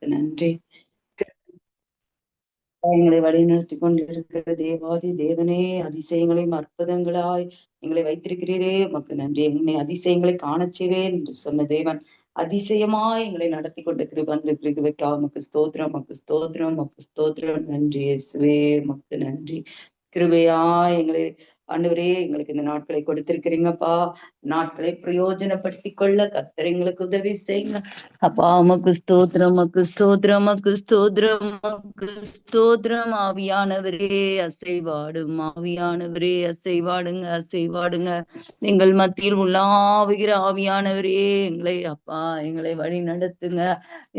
உமக்கு நன்றி. எங்களை வழிநடத்தி கொண்டிருக்கிற தேவாதி தேவனே, அதிசயங்களையும் அற்புதங்களாய் எங்களை வைத்திருக்கிறீரே, உமக்கு நன்றி. என்னை அதிசயங்களை காணச் செய்வேன் என்று சொன்ன தேவன் அதிசயமாய் எங்களை நடத்தி கொண்டு கிருபந்து கிருபைக்கா உமக்கு ஸ்தோத்திரம், உமக்கு ஸ்தோத்திரம், உமக்கு ஸ்தோத்திரம். நன்றி இயேசுவே, உமக்கு நன்றி. கிருபையா எங்களை ஆண்டவரே எங்களுக்கு இந்த நாட்களை கொடுத்திருக்கிறீங்கப்பா. நாட்களை பிரயோஜனப்படுத்தி கொள்ள கர்த்தர் எங்களுக்கு உதவி செய்யுங்க அப்பா. உமக்கு ஸ்தோத்திரம், உமக்கு ஸ்தோத்திரம், உமக்கு ஸ்தோத்திரம், உமக்கு ஸ்தோத்திரம். ஆவியானவரே அசைவாடும், ஆவியானவரே அசைவாடுங்க, அசைவாடுங்க. எங்கள் மத்தியில் உள்ளாவுகிற ஆவியானவரே எங்களை அப்பா எங்களை வழி நடத்துங்க.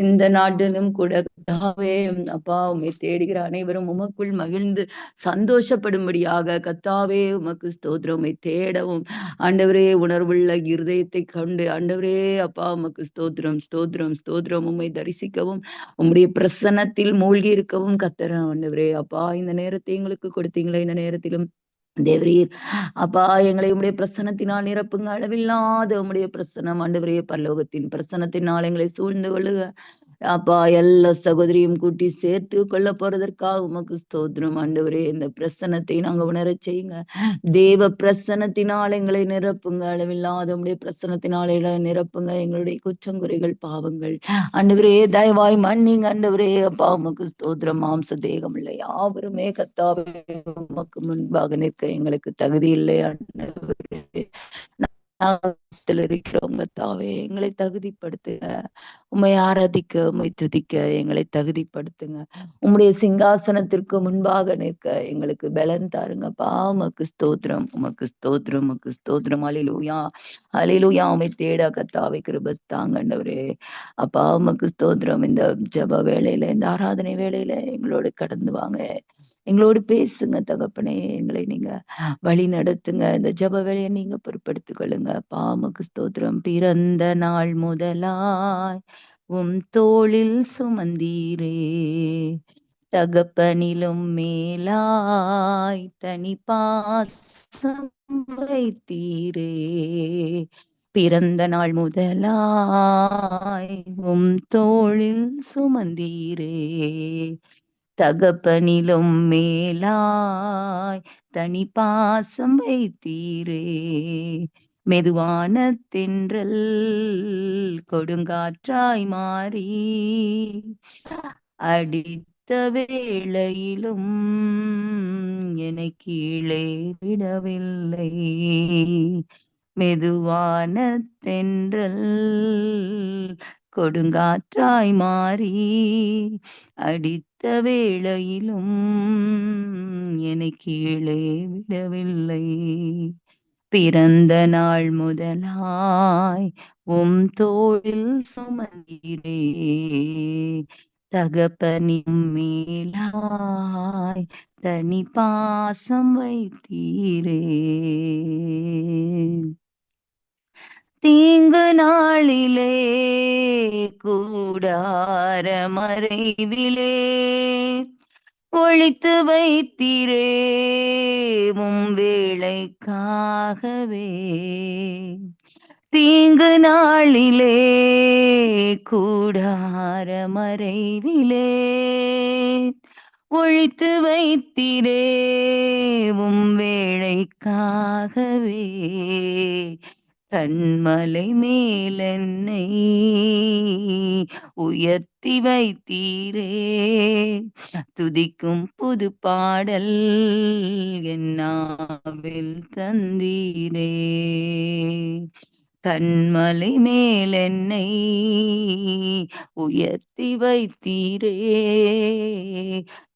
இந்த நாட்டிலும் கூட கர்த்தாவே அப்பா உம்மை தேடுகிற அனைவரும் உமக்குள் மகிழ்ந்து சந்தோஷப்படும்படியாக கர்த்தாவே உமக்கு ஸ்தோத்திரம். உம்மை தேடவும் ஆண்டவரே உணர்வுள்ள இருதயத்தை கண்டு ஆண்டவரே அப்பா உமக்கு ஸ்தோத்திரம், ஸ்தோத்திரம், ஸ்தோத்திரம். உம்மை தரிசிக்கவும் உம்முடைய பிரசன்னத்தில் மூழ்கி இருக்கவும் கர்த்தர் ஆண்டவரே அப்பா இந்த நேரத்தை எங்களுக்கு கொடுத்தீங்களே, இந்த நேரத்திலும் தேவரீர் அப்பா எங்களை உம்முடைய பிரசன்னத்தினால் நிரப்புங்க. அளவில்லாத உம்முடைய பிரசன்னம் ஆண்டவரே, பரலோகத்தின் பிரசன்னத்தினால் எங்களை சூழ்ந்து கொள்ளுக அப்பா. எல்லா சகோதரியும் கூட்டி சேர்த்து கொள்ள போறதற்காக உமக்கு ஸ்தோத்திரம் ஆண்டவரே. இந்த பிரசன்னத்தை நாங்க உணரச் செய்யுங்க. தேவ பிரசன்னத்தினால் எங்களை நிரப்புங்க. அளவில்லாத உம்முடைய பிரசன்னத்தினால் எங்களை நிரப்புங்க. எங்களுடைய குற்றங்குறைகள் பாவங்கள் ஆண்டவரே தயவாய் மன்னிங்க ஆண்டவரே அப்பா. உமக்கு ஸ்தோத்திரம். மாம்ச தேகம் இல்லை யாவருமே கர்த்தாவே உமக்கு முன்பாக நிற்க எங்களுக்கு தகுதி இல்லை ஆண்டவரே. இருக்கிறோம் கர்த்தாவே, எங்களை தகுதிப்படுத்துங்க. உம்மை ஆராதிக்க உம்மை துதிக்க எங்களை தகுதிப்படுத்துங்க. உம்முடைய சிங்காசனத்திற்கு முன்பாக நிற்க எங்களுக்கு பலன் தாருங்கப்பா. உமக்கு ஸ்தோத்திரம், உமக்கு ஸ்தோத்திரம், உமக்கு ஸ்தோத்திரம். ஹல்லேலூயா, ஹல்லேலூயா. உம்மை தேட கர்த்தாவே கிருபை தாங்கண்டவரே அப்பா. உமக்கு ஸ்தோத்திரம். இந்த ஜெப வேளையில, இந்த ஆராதனை வேளையில எங்களோடு கடந்து வாங்க, எங்களோடு பேசுங்க தகப்பனே. எங்களை நீங்க வழி நடத்துங்க. இந்த ஜெப வேளையை நீங்க பொறுப்படுத்திக் கொள்ளுங்க அப்பா. உமக்கு ஸ்தோத்திரம். பிறந்த நாள் முதலாய் உம் தோளில் சுமந்தீரே, தகப்பனிலும் மேலாய் தனி பாசம் வைத்தீரே. பிறந்த நாள் முதலாய் உம் தோளில் சுமந்தீரே, தகப்பனிலும் மேலாய் தனி பாசம் வைத்தீரே. மெதுவான தென்றல் கொடுங்காற்றாய் மாறி அடித்த வேளையிலும் என்னை கீழே விடவில்லை. மெதுவான தென்றல் கொடுங்காற்றாய் மாறி அடித்த வேளையிலும் என்னை கீழே விடவில்லை. பிறந்த நாள் முதலாய் உம் தோளில் சுமந்தீரே, தகப்பனின் மேலாய் தனி பாசம் வைத்தீரே. தீங்கு நாளிலே கூடார மறைவிலே ஒழித்து வைத்தீரே, உம் வேளைக்காகவே. தீங்கு நாளிலே கூடார மறைவிலே ஒழித்து வைத்தீரே, உம் வேளைக்காகவே. கண்மலை மேலென்னை உயர்த்தி வைத்தீரே, துதிக்கும் புது பாடல் என்னாவில் தந்தீரே. கண்மலை மேலென்னை உயர்த்தி வைத்தீரே,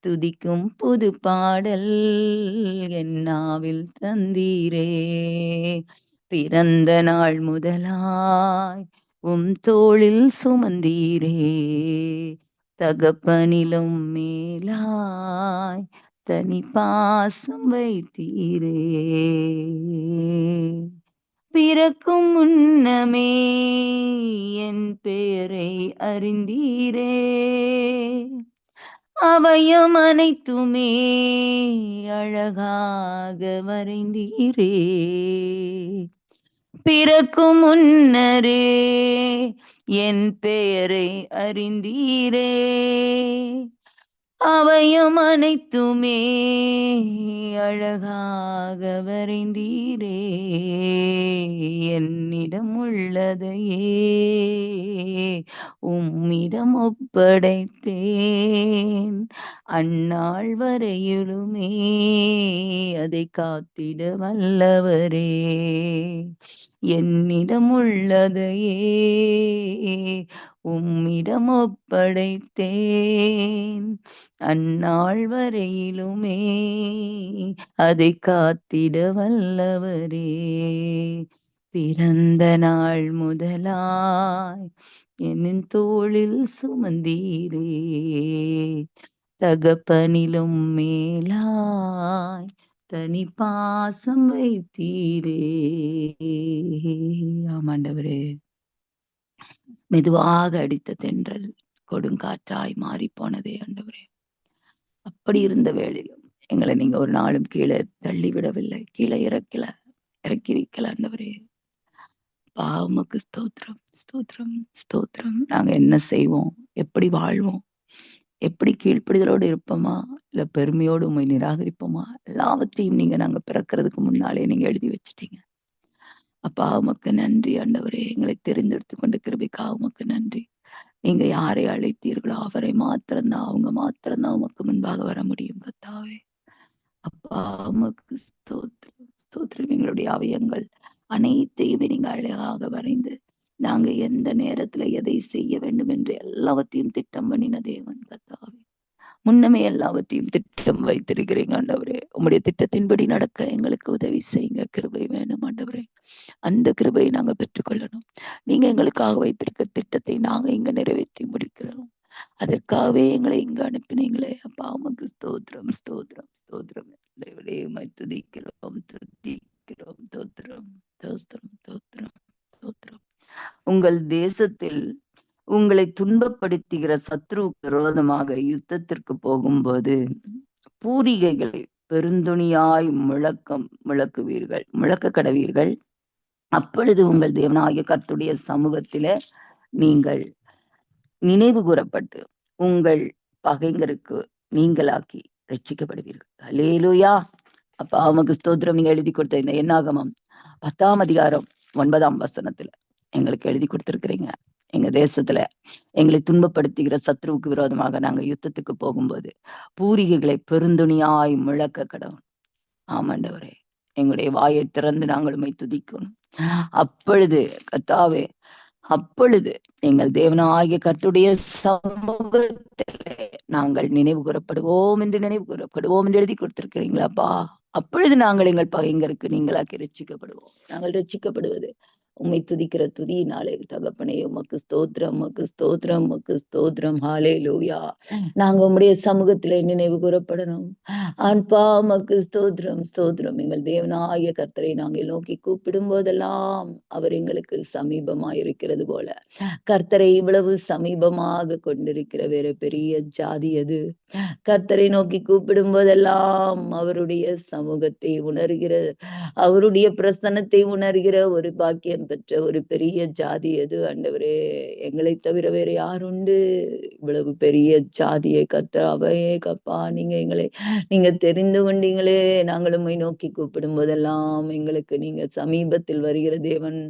துதிக்கும் புது பாடல் என்னாவில் தந்தீரே. பிறந்த நாள் முதலாய் உம் தோளில் சுமந்தீரே, தகப்பனிலும் மேலாய் தனி பாசம் வைத்தீரே. பிறக்கும் முன்னமே என் பெயரை அறிந்தீரே, அவயம் அனைத்துமே அழகாக வரைந்தீரே. பிறக்கும் முன்னரே என் பெயரை அறிந்தீரே. அவையும் அனைத்துமே அழகாக வரைந்தீரே. என்னிடம் உள்ளதையே உம்மிடம் ஒப்படைத்தேன். அந்நாள் வரையிலுமே அதை காத்திட வல்லவரே. என்னிடம் உள்ளதையே உம்மிடம் ஒப்படைத்தேன். அந்நாள் வரையிலுமே அதை காத்திட வல்லவரே. பிறந்த நாள் முதலாய் என் தோளில் சுமந்தீரே. தகப்பனிலும் மேலாய் தனி பாசம் வைத்தீரே. ஆமாண்டவரே, மெதுவாக அடித்த தென்றல் கொடுங்காற்றாய் மாறி போனதே ஆண்டவரே. அப்படி இருந்த வேளையிலும் எங்களை நீங்க ஒரு நாளும் கீழே தள்ளி விடவில்லை, கீழே இறக்கி வைக்கல ஆண்டவரே. பாவமுக்கு ஸ்தோத்திரம், ஸ்தோத்திரம், ஸ்தோத்திரம். நாங்க என்ன செய்வோம், எப்படி வாழ்வோம், எப்படி கீழ்ப்படிதலோடு இருப்போமா, இல்ல பெருமையோடு உண்மை நிராகரிப்போமா, எல்லாவற்றையும் நீங்க நாங்க பிறக்கிறதுக்கு முன்னாலே நீங்க எழுதி வச்சுட்டீங்க. அப்பா உமக்கு நன்றி ஆண்டவரே. எங்களை தெரிந்தெடுத்து கொண்ட கிருபைக்காக உமக்கு நன்றி. நீங்க யாரை அழைத்தீர்களோ அவரை மாத்திரம்தான், அவங்க மாத்திரம்தான் உமக்கு முன்பாக வர முடியும் கர்த்தாவே. அப்பா உமக்கு ஸ்தோத்திரம், ஸ்தோத்திரம். எங்களுடைய அவயங்கள் அனைத்தையுமே நீங்க அழகாக வரைந்து நாங்க எந்த நேரத்துல எதை செய்ய வேண்டும் என்று எல்லாவற்றையும் திட்டம் பண்ணின தேவன் கர்த்தாவே. முன்னமே எல்லாவற்றையும் திட்டம் வைத்திருக்கிறீங்க ஆண்டவரே. உங்களுடைய திட்டத்தின்படி நடக்க எங்களுக்கு உதவி செய்யுங்க. கிருபை வேணும் ஆண்டவரே. அந்த கிருபையை நாங்க பெற்றுக்கொள்ளணும். நீங்க எங்களுக்காக வைத்திருக்க திட்டத்தை நாங்க இங்க நிறைவேற்றி முடிக்கிறோம். அதற்காகவே எங்களை இங்க அனுப்பினீங்களே. அப்பா உமக்கு ஸ்தோத்திரம், ஸ்தோத்திரம், ஸ்தோத்திரம். துதிக்கிறோம், துதிக்கிறோம். தோத்திரம், தோத்திரம், தோத்திரம், தோத்திரம். உங்கள் தேசத்தில் உங்களை துன்பப்படுத்துகிற சத்ருவுக்கு விரோதமாக யுத்தத்திற்கு போகும்போது பூரிகைகளை பெருந்துணியாய் முழக்க கடவீர்கள். அப்பொழுது உங்கள் தேவனாகிய கர்த்தருடைய சமூகத்தில நீங்கள் நினைவு கூறப்பட்டு உங்கள் பகைஞருக்கு நீங்களாக்கி ரட்சிக்கப்படுவீர்கள். அல்லேலூயா. அப்ப அவனுக்கு ஸ்தோத்திரம். நீங்க எழுதி கொடுத்த இந்த என்னாகமம் 10ஆம் அதிகாரம் 9ஆம் வசனத்துல எங்களுக்கு எழுதி கொடுத்திருக்கிறீங்க. எங்க தேசத்துல எங்களை துன்பப்படுத்துகிற சத்ருவுக்கு விரோதமாக நாங்க யுத்தத்துக்கு போகும்போது பூரிகைகளை பெருந்துணியாய் முழக்க கடவுள். ஆமாண்டவரே, எங்களுடைய வாயை திறந்து நாங்கள் உம்மை துதிக்கணும். அப்பொழுது கர்த்தாவே, அப்பொழுது எங்கள் தேவனாகிய கர்த்தருடைய சமூகத்திலே நாங்கள் நினைவு கூறப்படுவோம் என்று எழுதி கொடுத்திருக்கிறீங்களாப்பா. அப்பொழுது நாங்கள் எங்கள் பகைஞருக்கு நீங்களாக்கி ரட்சிக்கப்படுவோம். நாங்கள் ரட்சிக்கப்படுவது உம்மை துதிக்கிற துதியினாலே தகப்பனே. உமக்கு ஸ்தோத்திரம், உமக்கு ஸ்தோத்திரம், உமக்கு ஸ்தோத்திரம். ஹல்லேலூயா. நாங்க உம்முடைய சமூகத்திலே நினைவு கூறப்படணும். ஆண்பா உமக்கு ஸ்தோத்திரம், ஸ்தோத்திரம். எங்கள் தேவனாகிய கர்த்தரை நாங்கள் நோக்கி கூப்பிடும் போதெல்லாம் அவர் எங்களுக்கு சமீபமாயிருக்கிறது போல, கர்த்தரை இவ்வளவு சமீபமாக கொண்டிருக்கிற வேற பெரிய ஜாதி அது. கர்த்தரை நோக்கி கூப்பிடும் போதெல்லாம் அவருடைய சமூகத்தை உணர்கிற, அவருடைய பிரசன்னத்தை உணர்கிற ஒரு பாக்கியம் பெற்ற ஒரு பெரிய ஜாதி எது ஆண்டவரே. எங்களை தவிர வேற யாருண்டு? இவ்வளவு பெரிய ஜாதியை கர்த்தாவே கப்பா, நீங்க தெரிந்து கொண்டீங்களே. நாங்கள் உம்மை நோக்கி கூப்பிடும் போதெல்லாம் எங்களுக்கு நீங்க சமீபத்தில் வருகிற தேவன்.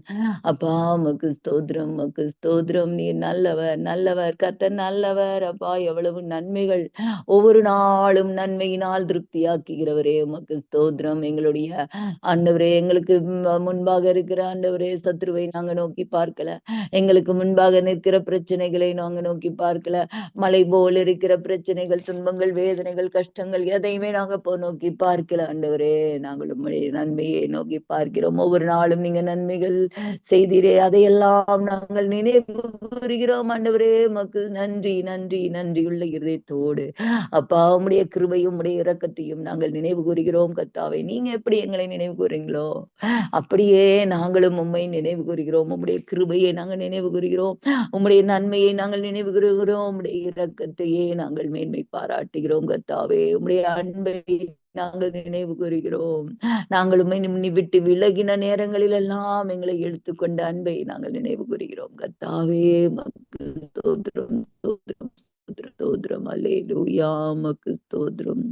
அப்பா உமக்கு ஸ்தோத்திரம், உமக்கு ஸ்தோத்திரம். நீ நல்லவர், நல்லவர் கர்த்தர் நல்லவர். அப்பா எவ்வளவு நன்மைகள், ஒவ்வொரு நாளும் நன்மையினால் திருப்தியாக்குகிறவரே உமக்கு ஸ்தோத்திரம். எங்களுடைய ஆண்டவரே, எங்களுக்கு முன்பாக இருக்கிற ஆண்டவரே சத்ருவை நாங்க நோக்கி பார்க்கல. எங்களுக்கு முன்பாக நிற்கிற பிரச்சனைகளை நாங்க நோக்கி பார்க்கல. மலை போல் இருக்கிற பிரச்சனைகள், துன்பங்கள், வேதனைகள், கஷ்டங்கள் எதையுமே நாங்க நோக்கி பார்க்கல ஆண்டவரே. நாங்கள் உம்முடைய நன்மையை நோக்கி பார்க்கிறோம். ஒவ்வொரு நாளும் நீங்க நன்மைகள் செய்தீரே, அதையெல்லாம் நாங்கள் நினைவு கூறுகிறோம் ஆண்டவரே. உமக்கு நன்றி, நன்றி, நன்றியுள்ள இதயத்தோடு அப்பா உம்முடைய கிருபையும் உம்முடைய இரக்கத்தையும் நாங்கள் நினைவு கூறுகிறோம் கர்த்தாவே. நீங்க எப்படி எங்களை நினைவு கூறுறீங்களோ அப்படியே நாங்களும் உம்மை நினைவு கூறுகிறோம். உம்முடைய கிருபையை நாங்கள் நினைவு கூறுகிறோம். உம்முடைய நன்மையை நாங்கள் நினைவு கூறுகிறோம். உம்முடைய இரக்கத்தையே நாங்கள் மேன்மை பாராட்டுகிறோம் கர்த்தாவே. உம்முடைய அன்பை நாங்கள் நினைவு கூறுகிறோம். நாங்கள் உம்மை விட்டு விலகின நேரங்களில் எல்லாம் எங்களை எடுத்துக்கொண்ட அன்பை நாங்கள் நினைவு கூறுகிறோம் கர்த்தாவே. மக்கு ஸ்தோத்திரம், ஸ்தோத்திரம், ஸ்தோத்திரம். அல்லேலூயா, மக்கு ஸ்தோத்திரம்.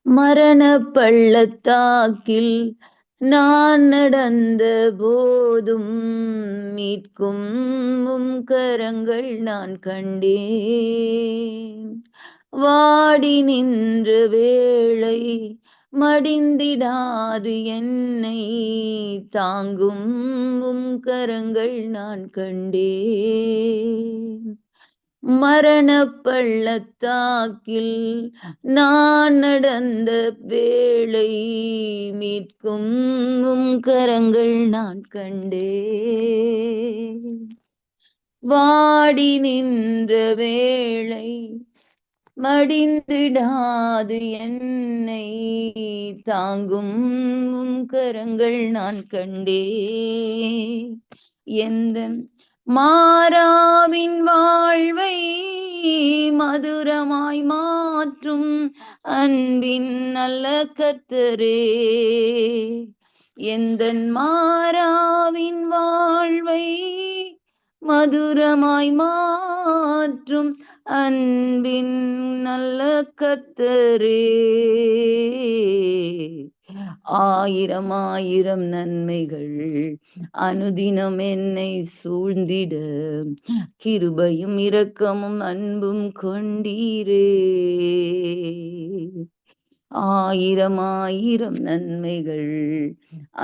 மரண பள்ளத்தாக்கில் நான் நடந்த போதும் மீட்கும் கரங்கள் நான் கண்டேன். வாடி நின்ற வேளை மடிந்திடாது என்னை தாங்கும் கரங்கள் நான் கண்டேன். மரண பள்ளத்தாக்கில் நான் நடந்த வேளை மீட்கும் கரங்கள் நான் கண்டேன். வாடி நின்ற வேளை மடிந்திடாது என்னை தாங்கும் கரங்கள் நான் கண்டேன். எந்த மாறாவின் வாழ்வை மதுரமாய் மாற்றும் அன்பின் நல்ல கர்த்தரே, எந்த மாறாவின் வாழ்வை மதுரமாய் மாற்றும் அன்பின் நல்ல கர்த்தரே, ஆயிரம் ஆயிரம் நன்மைகள் அனுதினம் என்னை சூழ்ந்திட கிருபையும் இரக்கமும் அன்பும் கொண்டீரே. ஆயிரம் ஆயிரம் நன்மைகள்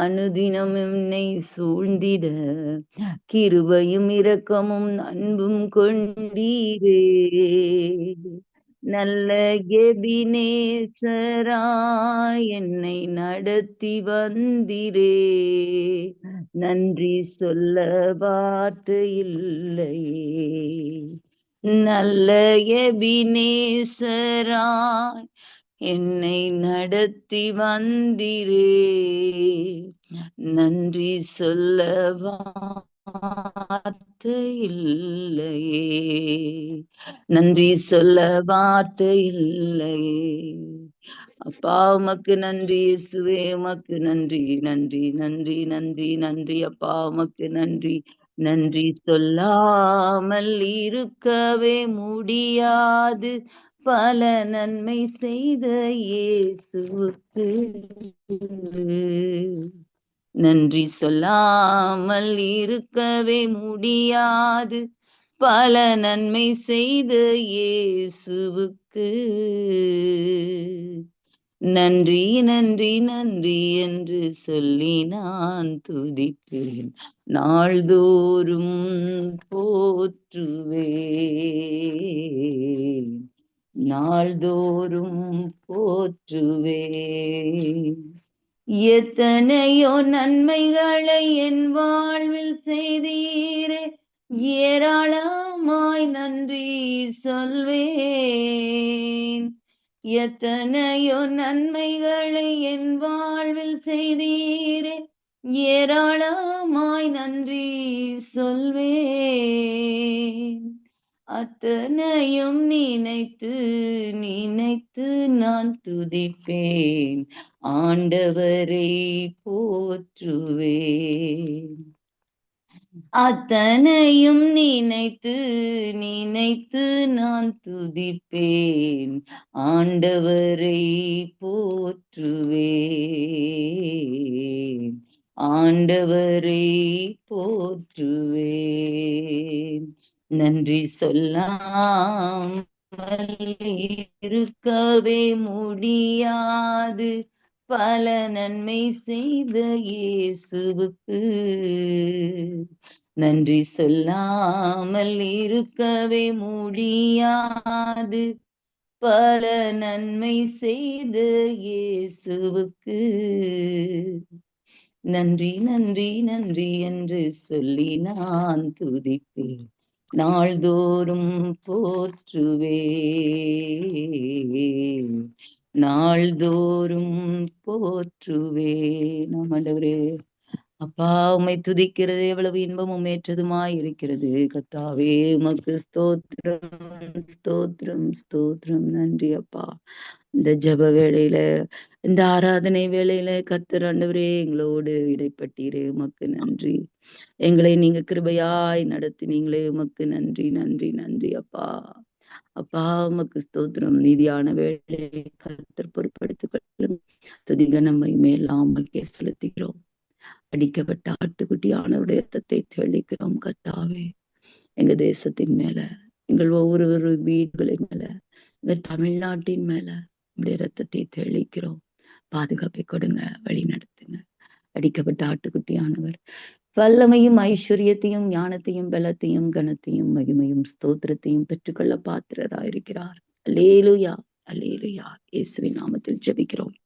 அனுதினம் என்னை சூழ்ந்திட கிருபையும் இரக்கமும் அன்பும் கொண்டீரே. நல்ல எபினேசராய் என்னை நடத்தி வந்திரே, நன்றி சொல்ல வார்த்தை இல்லையே. நல்ல எபினேசராய் என்னை நடத்தி வந்திரே, நன்றி சொல்ல வார்த்தை இல்லையே. நன்றி சொல்ல வார்த்தை இல்லையே. அப்பா உமக்கு நன்றி, இயேசுவே உமக்கு நன்றி, நன்றி நன்றி நன்றி நன்றி. அப்பா உமக்கு நன்றி. நன்றி சொல்லாமல் இருக்கவே முடியாது பல நன்மை செய்த இயேசுவுக்கு. நன்றி சொல்லாமல் இருக்கவே முடியாது பல நன்மை செய்த இயேசுவுக்கு. நன்றி நன்றி நன்றி என்று சொல்லி நான் துதிப்பேன், நாள்தோறும் போற்றுவேன், நாள்தோறும் போற்றுவேன். எத்தனையோ நன்மைகளை என் வாழ்வில் செய்தீரே, ஏராளமாய் நன்றி சொல்வேன். எத்தனையோ நன்மைகளை என் வாழ்வில் செய்தீரே, ஏராளமாய் நன்றி சொல்வேன். அத்தனையும் நினைத்து நினைத்து நான் துதிப்பேன், ஆண்டவரை போற்றுவேன். அத்தனையும் நினைத்து நினைத்து நான் துதிப்பேன், ஆண்டவரை போற்றுவேன், ஆண்டவரை போற்றுவேன். நன்றி சொல்லாமல் இருக்கவே முடியாது பல நன்மை செய்த இயேசுவுக்கு. நன்றி சொல்லாமல் இருக்கவே முடியாது பல நன்மை செய்த இயேசுவுக்கு. நன்றி நன்றி நன்றி என்று சொல்லி நான் துதிப்பேன், நாள்தோறும் போற்றுவேன், நாள்தோறும் போற்றுவேன். ஆண்டவரே அப்பா உம்மை துதிக்கிறது எவ்வளவு இன்பமும் ஏற்றதுமாய் இருக்கிறது. கர்த்தாவே உமக்கு ஸ்தோத்திரம் ஸ்தோத்திரம் ஸ்தோத்திரம். நன்றி அப்பா. இந்த ஜெப வேளையில, இந்த ஆராதனை வேளையில கர்த்தர் ஆண்டவரே எங்களோடு இடைப்பட்டீரே, உமக்கு நன்றி. எங்களை நீங்க கிருபையாய் நடத்தினீங்களே, உமக்கு நன்றி நன்றி நன்றி அப்பா. அப்பா உமக்கு ஸ்தோத்திரம். நீதியான வேளையை கர்த்தர் பொறுப்படுத்திக் கொள்ளும். துதி கனம் மகிமை எல்லாம் உமக்கே செலுத்துகிறோம். அடிக்கப்பட்ட ஆட்டுக்குட்டியானவருடைய இரத்தத்தை தெளிக்கிறோம் கர்த்தாவே. எங்க தேசத்தின் மேல, எங்கள் ஒவ்வொரு வீடுகளின் மேல, எங்க தமிழ்நாட்டின் மேல உடைய இரத்தத்தை தெளிக்கிறோம். பாதுகாப்பை கொடுங்க, வழி நடத்துங்க. அடிக்கப்பட்ட ஆட்டுக்குட்டியானவர் வல்லமையும் ஐஸ்வர்யத்தையும் ஞானத்தையும் பலத்தையும் கனத்தையும் மகிமையும் ஸ்தோத்திரத்தையும் பெற்றுக்கொள்ள பாத்திரராயிருக்கிறார். அல்லேலூயா அல்லேலூயா. இயேசுவின் நாமத்தில் ஜெபிக்கிறோம்.